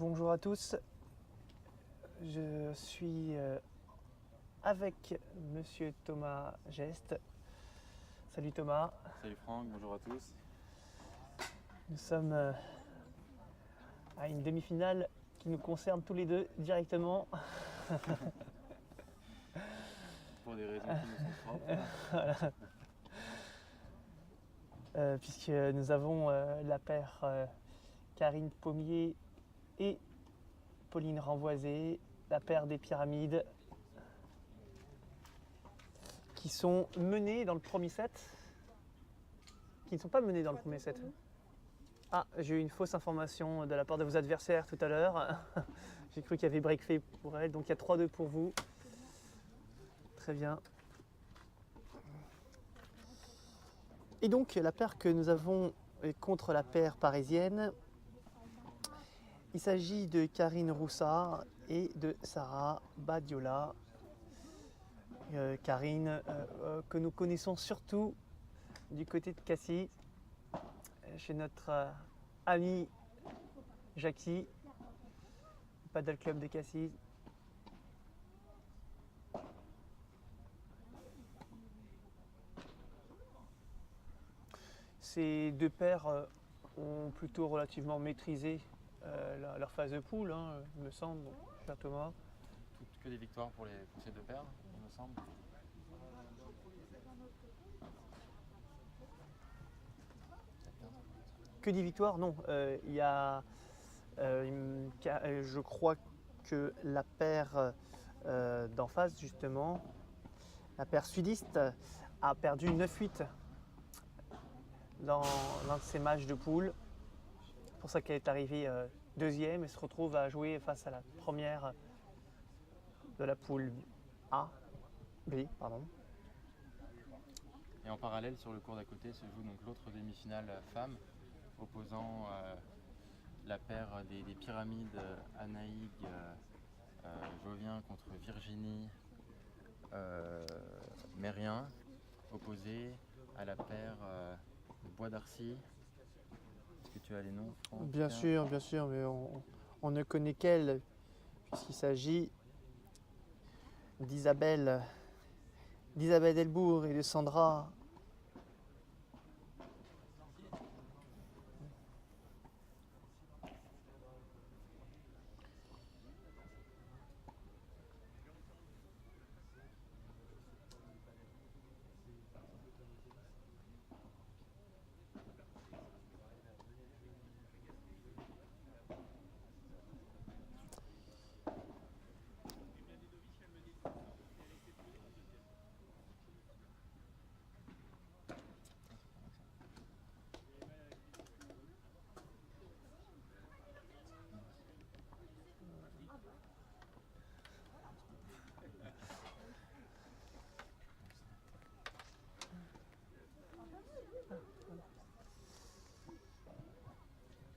Bonjour à tous, je suis avec Monsieur Thomas Geste. Salut Thomas. Salut Franck, bonjour à tous. Nous sommes à une demi-finale qui nous concerne tous les deux directement. Pour des raisons qui nous sont propres. Voilà. Puisque nous avons la paire Karine Pommier et Pauline Renvoisé, la paire des pyramides, qui sont menées dans le premier set, qui ne sont pas menées dans le premier set. Ah, j'ai eu une fausse information de la part de vos adversaires tout à l'heure. J'ai cru qu'il y avait break fait pour elle, donc il y a 3-2 pour vous. Très bien. Et donc la paire que nous avons est contre la paire parisienne, il s'agit de Karine Roussard et de Sarah Badiola. Karine, que nous connaissons surtout du côté de Cassis, chez notre ami Jackie, Paddle Club de Cassis. Ces deux paires ont plutôt relativement maîtrisé leur phase de poule, hein, il me semble, cher Thomas. Que des victoires pour ces deux paires, il me semble. Que des victoires? Non, il y a, je crois que la paire d'en face, justement, la paire sudiste, a perdu 9-8 dans l'un de ses matchs de poule. C'est pour ça qu'elle est arrivée deuxième et se retrouve à jouer face à la première de la poule B, pardon. Et en parallèle, sur le court d'à côté, se joue donc l'autre demi-finale femme, opposant la paire des pyramides Anaïg Jovien contre Virginie Mérien, opposée à la paire Bois d'Arcy. Est-ce que tu as les noms, Franck? Bien sûr, mais on ne connaît qu'elle, puisqu'il s'agit d'Isabelle Delbourg et de Sandra.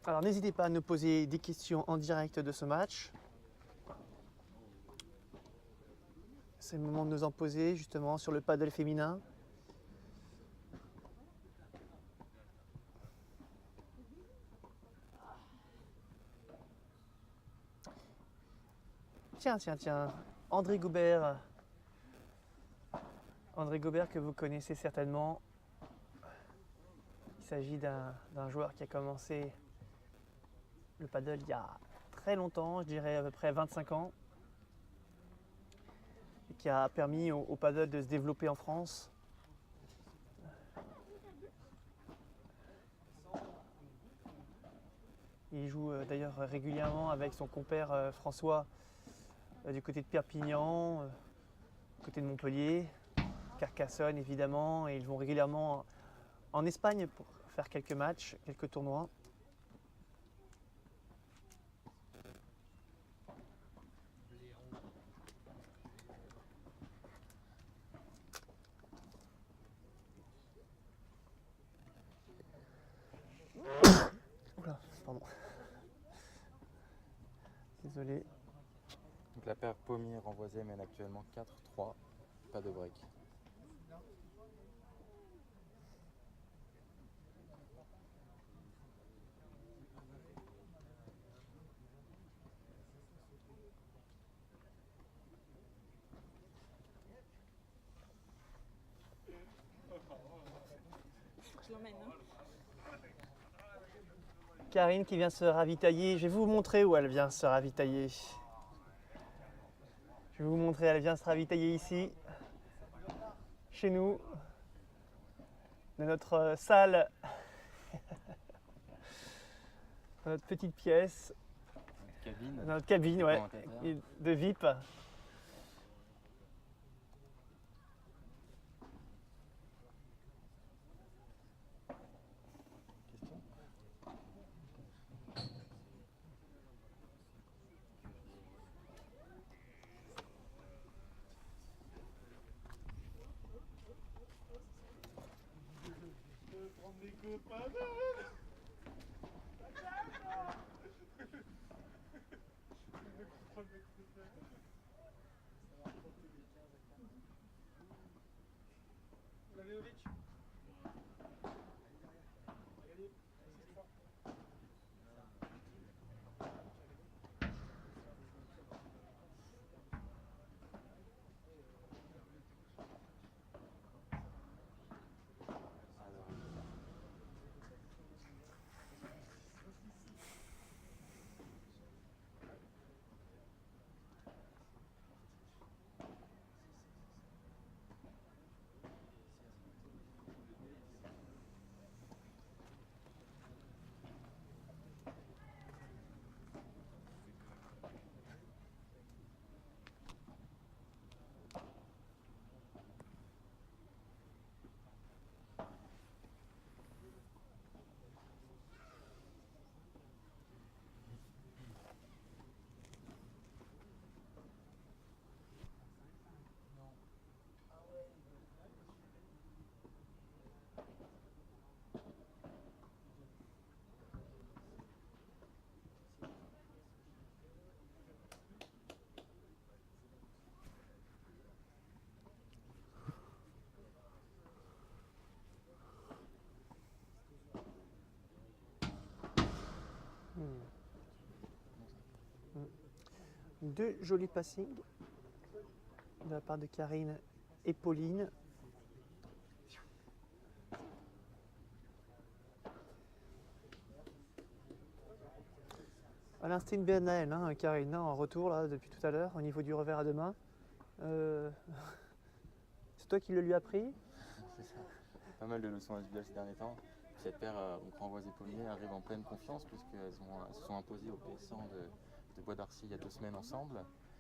Alors n'hésitez pas à nous poser des questions en direct de ce match. C'est le moment de nous en poser justement sur le paddle féminin. Tiens, André Goubert que vous connaissez certainement. Il s'agit d'un joueur qui a commencé le paddle il y a très longtemps, je dirais à peu près 25 ans, et qui a permis au paddle de se développer en France. Il joue d'ailleurs régulièrement avec son compère François du côté de Perpignan, du côté de Montpellier, Carcassonne évidemment, et ils vont régulièrement en Espagne pour faire quelques matchs, quelques tournois. Oula, pardon. Désolé. Donc la paire Pommier Renvoisée mène actuellement 4-3, pas de break. Karine qui vient se ravitailler. Je vais vous montrer où elle vient se ravitailler. Je vais vous montrer, elle vient se ravitailler ici, chez nous, dans notre salle, dans notre petite pièce, Cabine. dans notre cabine, ouais, de VIP. Deux jolis passings de la part de Karine et Pauline. Elle a inscrit une BNL, hein, Karine, en retour là, depuis tout à l'heure, au niveau du revers à deux mains. C'est toi qui le lui as pris? C'est ça. Pas mal de leçons SBL ces derniers temps. Cette paire, Cambroise et Paulmier, arrive en pleine confiance puisqu'elles se sont imposées au PS100 de Bois d'Arcy il y a 2 semaines ensemble.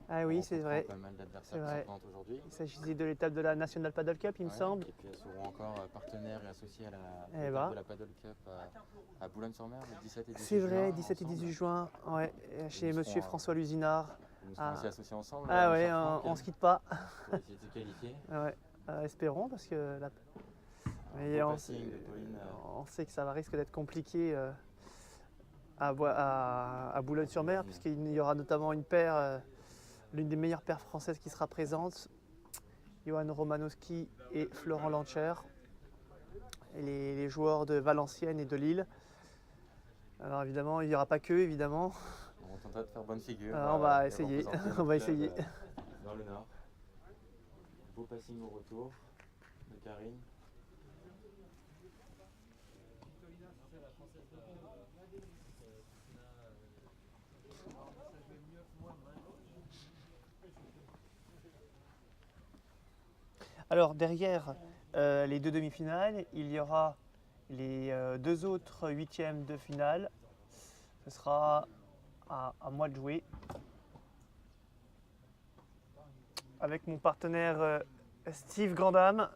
Ah oui, c'est vrai. Pas mal d'adversaires qui se présentent aujourd'hui. Il s'agissait de l'étape de la National Paddle Cup, il me semble. Et puis elles seront encore partenaires et associées à de la Paddle Cup à Boulogne-sur-Mer le 17 et 18 juin. C'est vrai, 17 et 18 juin, ouais, chez monsieur François Lusinard. Nous serons aussi associés ensemble. Ah ouais, on ne se quitte pas. Pour essayer de se qualifier. Ouais, espérons, parce que mais on sait que ça va risque d'être compliqué à Boulogne-sur-Mer, puisqu'il y aura notamment une paire, l'une des meilleures paires françaises qui sera présente, Johan Romanowski et Florent Lancher, et les joueurs de Valenciennes et de Lille. Alors évidemment, il n'y aura pas qu'eux, évidemment. On tentera de faire bonne figure. On va essayer, on va essayer. Dans le Nord. Beau passing au retour de Karine. Alors derrière les deux demi-finales, il y aura les deux autres huitièmes de finale. Ce sera à moi de jouer. Avec mon partenaire Steve Grandam.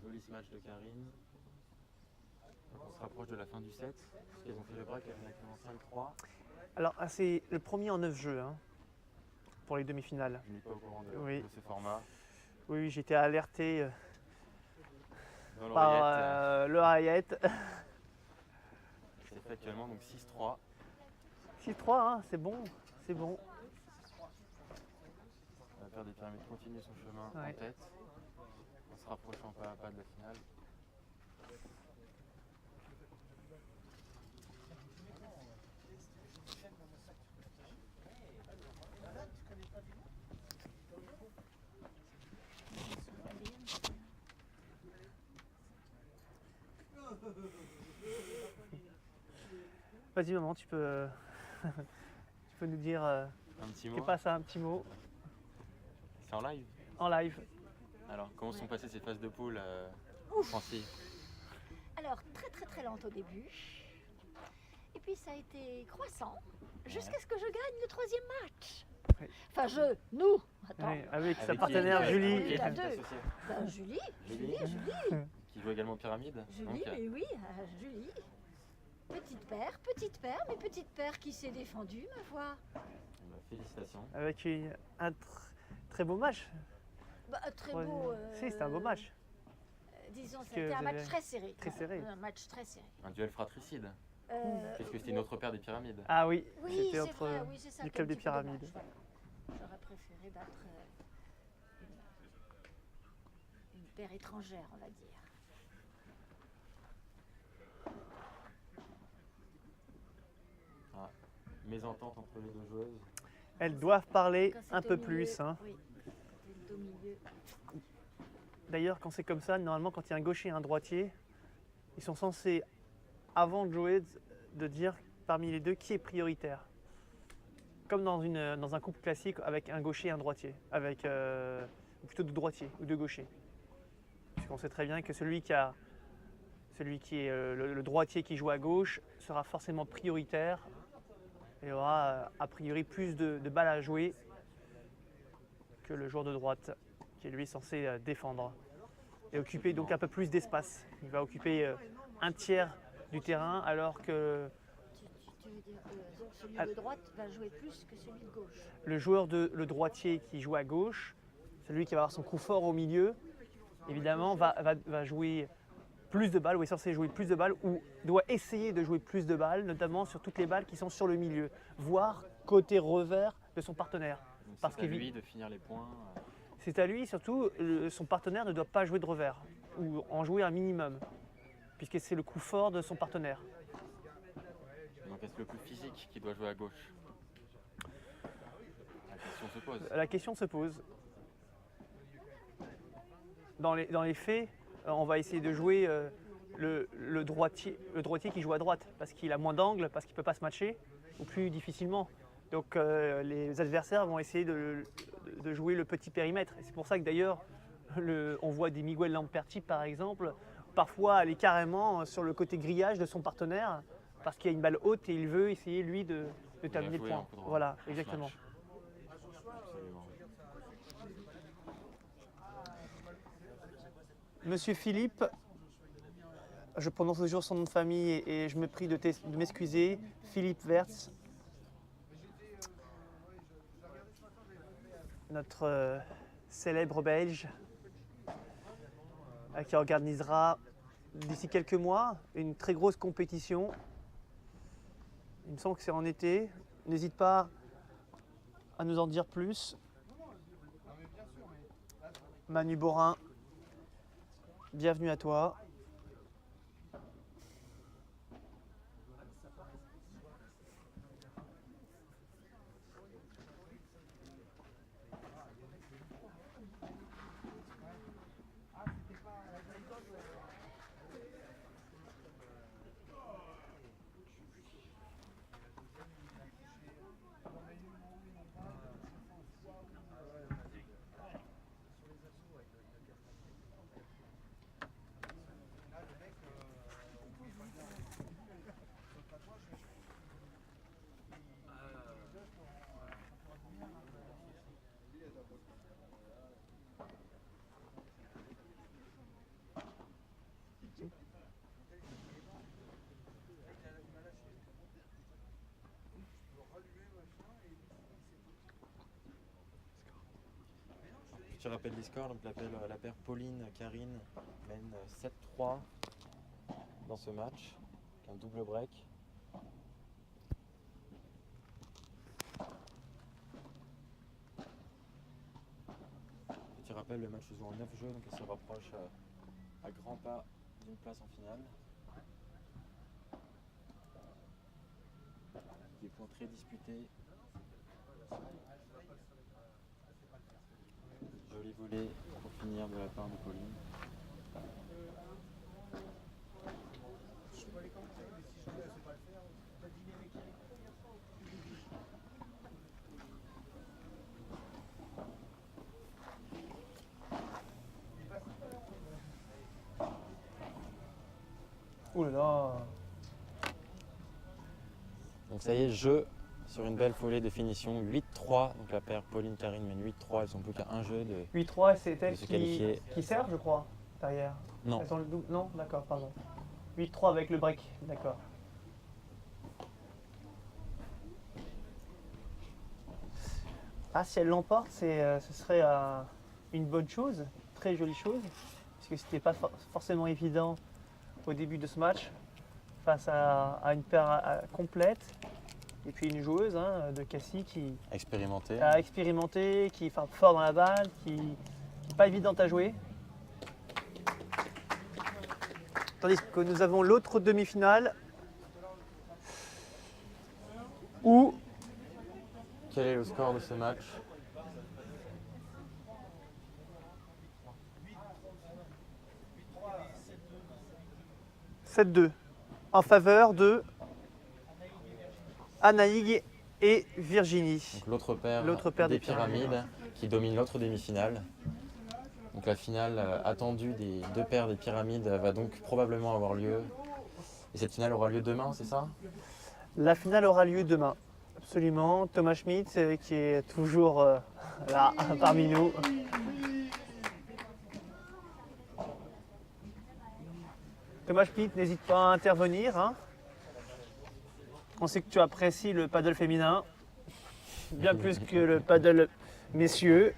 Joli match de Karine. On se rapproche de la fin du set. Ils ont fait le break avec un 5-3. Alors c'est le premier en 9 jeux hein, pour les demi-finales. Je n'ai pas au courant de ce format. Oui, j'étais alerté Dans par l'oreillette. C'est fait actuellement donc 6-3. 6-3, hein, c'est bon, c'est bon. La paire des pyramides continue son chemin en tête, en se rapprochant pas à pas de la finale. Vas-y maman, tu peux, tu peux nous dire Un petit qu'est mot. pas ça un petit mot C'est en live. en live. Alors, comment sont passées ces phases de poule, Francie? Alors, très lente au début. Et puis ça a été croissant jusqu'à ce que je gagne le 3e match. Oui. Enfin, nous. Attends. Oui, avec sa Avec qui? partenaire Avec Julie. qui? Qui est à ton deux. associé? Ben, Julie, Julie. Qui joue également aux pyramides. Julie, mais oui, Julie. Petite paire, mais petite paire qui s'est défendue, ma foi. Félicitations. Avec un très beau match. Bah, très Ouais. beau. Si, c'était un beau match. Disons, Parce que c'était un vous match avez- très serré. très serré. Un match très serré. Un duel fratricide. Puisque c'était une autre paire des pyramides. Ah oui, Oui, c'était c'est entre vrai, oui, c'est ça du qui est club un des petit peu pyramides. dommage, voilà. J'aurais préféré battre une paire étrangère, on va dire. Mésentente entre les deux joueuses. Elles doivent parler Quand un c'est peu au milieu, plus. Hein. Oui, c'est au milieu. D'ailleurs, quand c'est comme ça, normalement, quand il y a un gaucher et un droitier, ils sont censés, avant de jouer, de dire parmi les deux qui est prioritaire. Comme dans un couple classique avec un gaucher et un droitier, avec ou plutôt deux droitiers ou deux gauchers. Puisqu'on sait très bien que celui qui est le droitier qui joue à gauche sera forcément prioritaire et aura a priori plus de balles à jouer que le joueur de droite qui est lui censé défendre et occuper donc un peu plus d'espace. Il va occuper un tiers du terrain alors que Tu veux dire que donc celui Ah. de droite va jouer plus que celui de gauche. le droitier qui joue à gauche, celui qui va avoir son coup fort au milieu, évidemment va jouer plus de balles ou est censé jouer plus de balles ou doit essayer de jouer plus de balles, notamment sur toutes les balles qui sont sur le milieu, voire côté revers de son partenaire. Donc Parce c'est à qu'il- lui de finir les points. C'est à lui, surtout, son partenaire ne doit pas jouer de revers, ou en jouer un minimum, puisque c'est le coup fort de son partenaire. Donc est-ce le plus physique qui doit jouer à gauche? La question se pose. La question se pose. Dans les faits, on va essayer de jouer le droitier qui joue à droite, parce qu'il a moins d'angle, parce qu'il ne peut pas se matcher, ou plus difficilement. Donc les adversaires vont essayer de jouer le petit périmètre. Et c'est pour ça que d'ailleurs, on voit des Miguel Lamperti par exemple, parfois aller carrément sur le côté grillage de son partenaire, parce qu'il y a une balle haute et il veut essayer lui de terminer le jouer point. en coup droit. Voilà, En exactement. smash. Absolument. Monsieur Philippe, je prononce toujours son nom de famille et je me prie de m'excuser, Philippe Wertz, notre célèbre Belge, qui organisera d'ici quelques mois une très grosse compétition. Il me semble que c'est en été. N'hésite pas à nous en dire plus. Manu Borin, bienvenue à toi. Je rappelle les scores, donc la paire Pauline-Karine mène 7-3 dans ce match, avec un double break. Petit rappel, le match se joue en 9 jeux, donc elle se rapproche à grands pas d'une place en finale. Des points très disputés. Joli volet pour finir de la part de Pauline. Ouh là là. Donc ça y est, jeu sur une belle foulée de finition. 8-3. Donc la paire Pauline-Karine mène 8-3. Elles sont plus qu'à un jeu de. 8-3, c'est elle se qualifier. qui sert, je crois, derrière. Non. Elles ont le double. Non, d'accord, pardon. 8-3 avec le break, d'accord. Ah, si elle l'emporte, ce serait une bonne chose, très jolie chose, puisque c'était pas forcément évident au début de ce match, face à une paire complète, et puis une joueuse de Cassie qui Expérimenté. a expérimenté, qui frappe fort dans la balle, qui n'est pas évidente à jouer. Tandis que nous avons l'autre demi-finale où Quel est le score de ce match? 7-2 en faveur de Anaïg et Virginie. Donc l'autre paire, des des pyramides qui domine l'autre demi-finale. Donc la finale attendue des deux paires des pyramides va donc probablement avoir lieu. Et cette finale aura lieu demain, c'est ça? La finale aura lieu demain. Absolument. Thomas Schmidt qui est toujours là parmi nous. Thomas Schmidt, n'hésite pas à intervenir. Hein. On sait que tu apprécies le paddle féminin, bien plus que le paddle messieurs.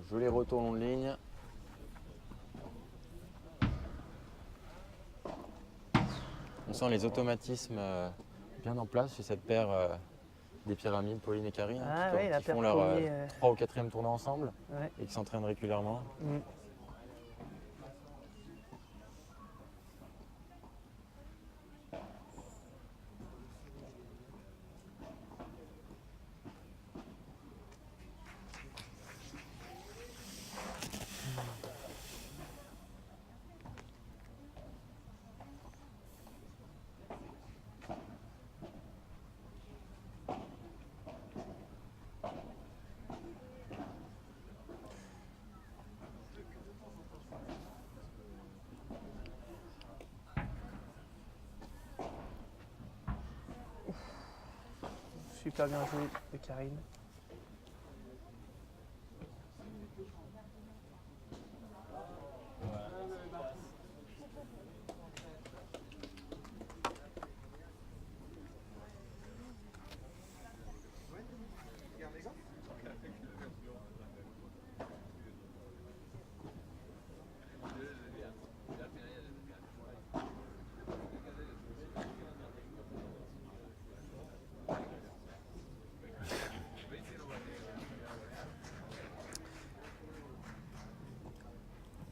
Joli retour long de ligne. On sent les automatismes bien en place chez cette paire des pyramides, Pauline et Karine, Ah qui, oui, la qui paire font leur premier, 3 ou 4e tournoi ensemble Ouais. et qui s'entraînent régulièrement. Mm. Super bien joué de Karine.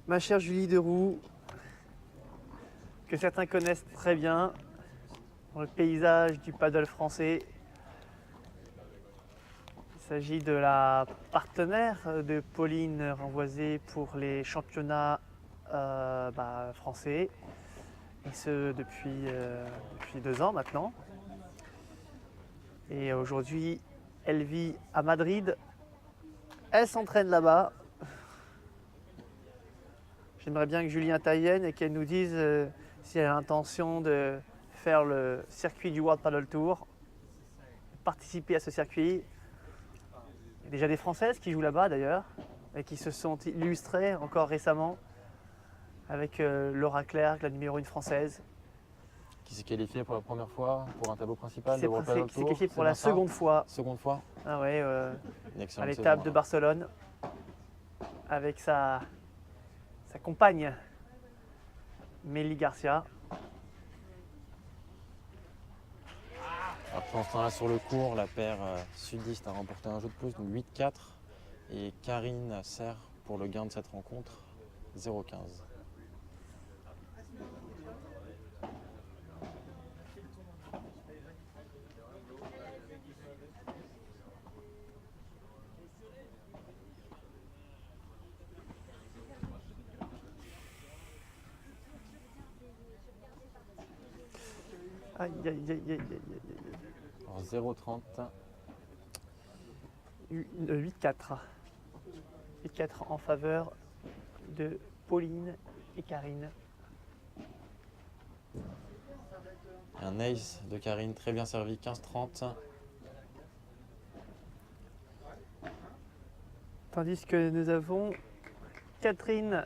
Ma chère Julie Deroux, que certains connaissent très bien dans le paysage du paddle français. Il s'agit de la partenaire de Pauline Renvoisé pour les championnats français, et ce depuis 2 ans maintenant. Et aujourd'hui, elle vit à Madrid, elle s'entraîne là-bas. J'aimerais bien que Julie intervienne et qu'elle nous dise si elle a l'intention de faire le circuit du World Paddle Tour, participer à ce circuit. Il y a déjà des Françaises qui jouent là-bas d'ailleurs et qui se sont illustrées encore récemment avec Laura Clerc, la numéro 1 française. Qui s'est qualifié pour la première fois pour un tableau principal Qui de World Paddle s'est Tour. qualifiée C'est pour la bien ça seconde fois. Seconde fois. Ah ouais, Une à excellente l'étape saison. de Barcelone avec sa compagne Mélie Garcia. Après, en ce temps-là, sur le court, la paire sudiste a remporté un jeu de plus, donc 8-4. Et Karine sert pour le gain de cette rencontre, 0-15. Aïe, aïe, aïe, aïe, aïe, aïe, aïe. Alors 0-30. 8-4. 8-4 en faveur de Pauline et Karine. Un ace de Karine, très bien servi, 15-30. Tandis que nous avons Catherine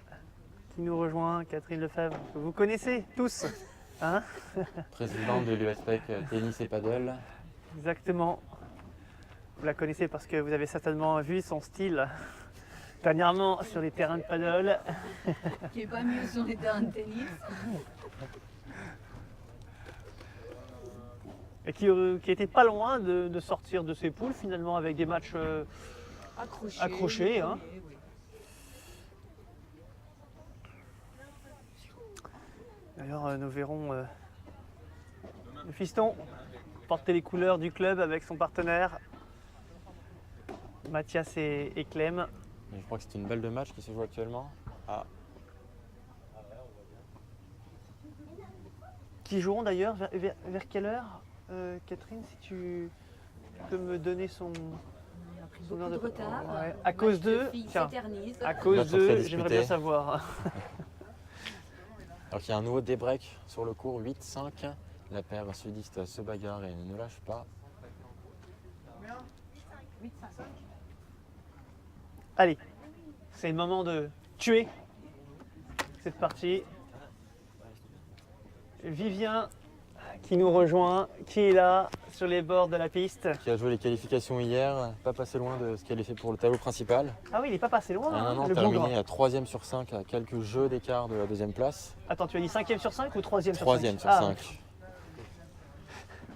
qui nous rejoint, Catherine Lefebvre, que vous connaissez tous. Hein? Présidente de l'USPEC Tennis et Paddle. Exactement. Vous la connaissez parce que vous avez certainement vu son style dernièrement sur les terrains de paddle. Qui est pas mieux sur les terrains de tennis. Et qui était pas loin de sortir de ses poules finalement avec des matchs accrochés. Hein. Oui. D'ailleurs, nous verrons le fiston porter les couleurs du club avec son partenaire Mathias et Clem. Je crois que c'est une balle de match qui se joue actuellement. Ah, Qui joueront d'ailleurs vers quelle heure, Catherine, si tu peux me donner son On a pris son beaucoup heure de retard. Ouais. Le À cause match de d'eux, filles tiens, s'éternise. à cause Match très d'eux, disputé. j'aimerais bien savoir. alors qu'il y a un nouveau débreak sur le court, 8-5. La paire sudiste se bagarre et ne lâche pas. Allez, c'est le moment de tuer cette partie. Vivien qui nous rejoint, qui est là sur les bords de la piste. Qui a joué les qualifications hier, pas passé loin de ce qu'elle a fait pour le tableau principal. Ah oui, il n'est pas passé loin, Un hein, an le terminé bougre. à 3e sur 5, à quelques jeux d'écart de la deuxième place. Attends, tu as dit 5e sur 5 ou 3e sur 5 3e sur 5.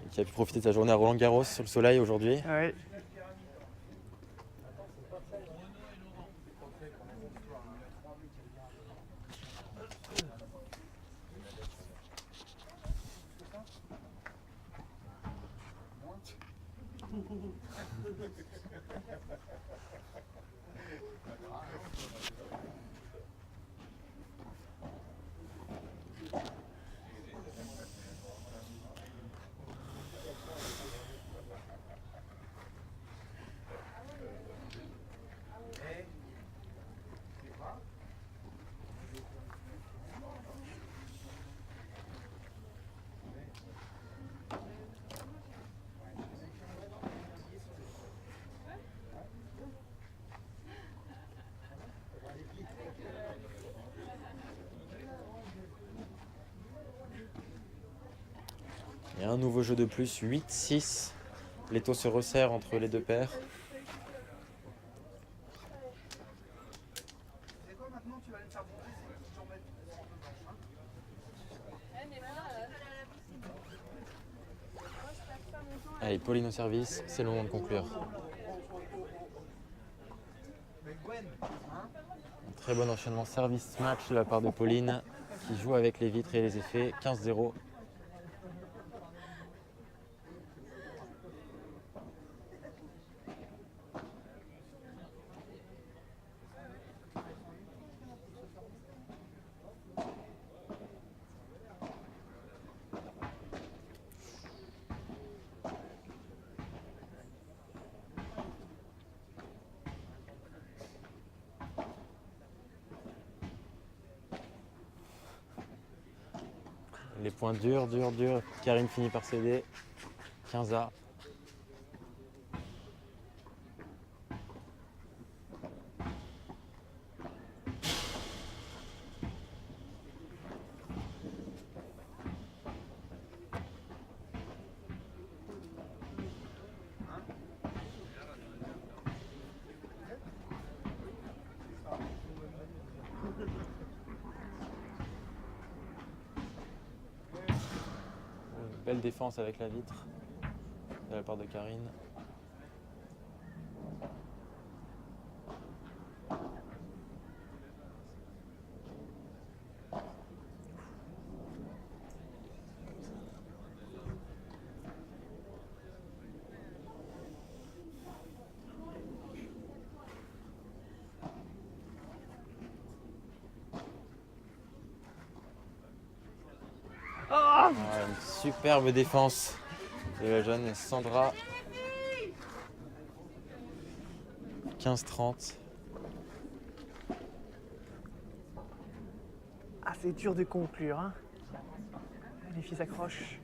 Et qui a pu profiter de sa journée à Roland Garros sur le soleil aujourd'hui. Oui. Et un nouveau jeu de plus, 8-6. Les taux se resserrent entre les deux paires. Allez, Pauline au service, c'est le moment de conclure. Un très bon enchaînement service-match de la part de Pauline, qui joue avec les vitres et les effets, 15-0. Les points durs. Karine finit par céder. 15-A. Belle défense avec la vitre de la part de Karine. Ah, une superbe défense de la jeune Sandra. 15-30. Ah, c'est dur de conclure. Hein. Les filles s'accrochent.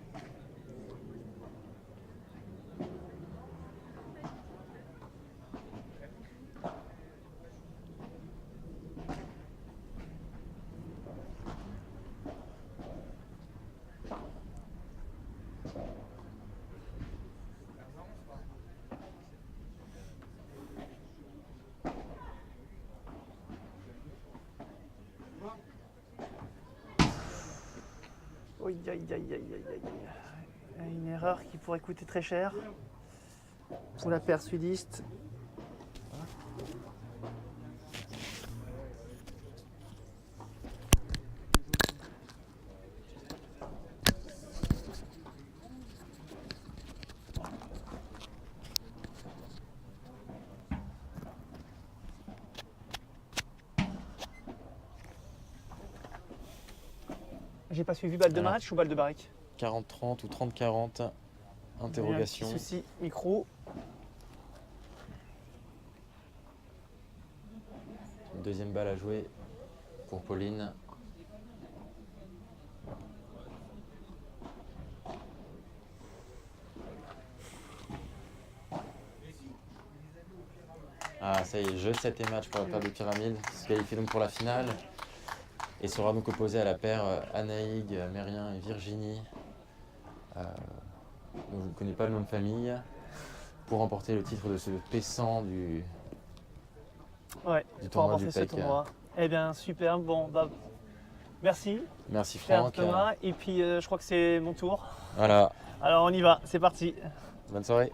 Aïe, aïe, aïe, aïe, aïe, aïe. Une erreur qui pourrait coûter très cher pour la paire sudiste. J'ai pas suivi balle de Alors. match ou balle de barrique? 40-30 ou 30-40. Interrogation. Il y a un petit souci micro. Deuxième balle à jouer pour Pauline. Ah, ça y est, jeu 7 et match pour la paire de pyramides. Se qualifie donc pour la finale et sera donc opposé à la paire Anaïg, Mérien et Virginie, dont je ne connais pas le nom de famille, pour remporter le titre de ce P100 du Ouais, Du pour tournoi remporter du ce PEC. tournoi. Eh bien, super. Bon, bah, merci, Merci cher Franck. Thomas. Et puis, je crois que c'est mon tour. Voilà, Alors, on y va. C'est parti. bonne soirée.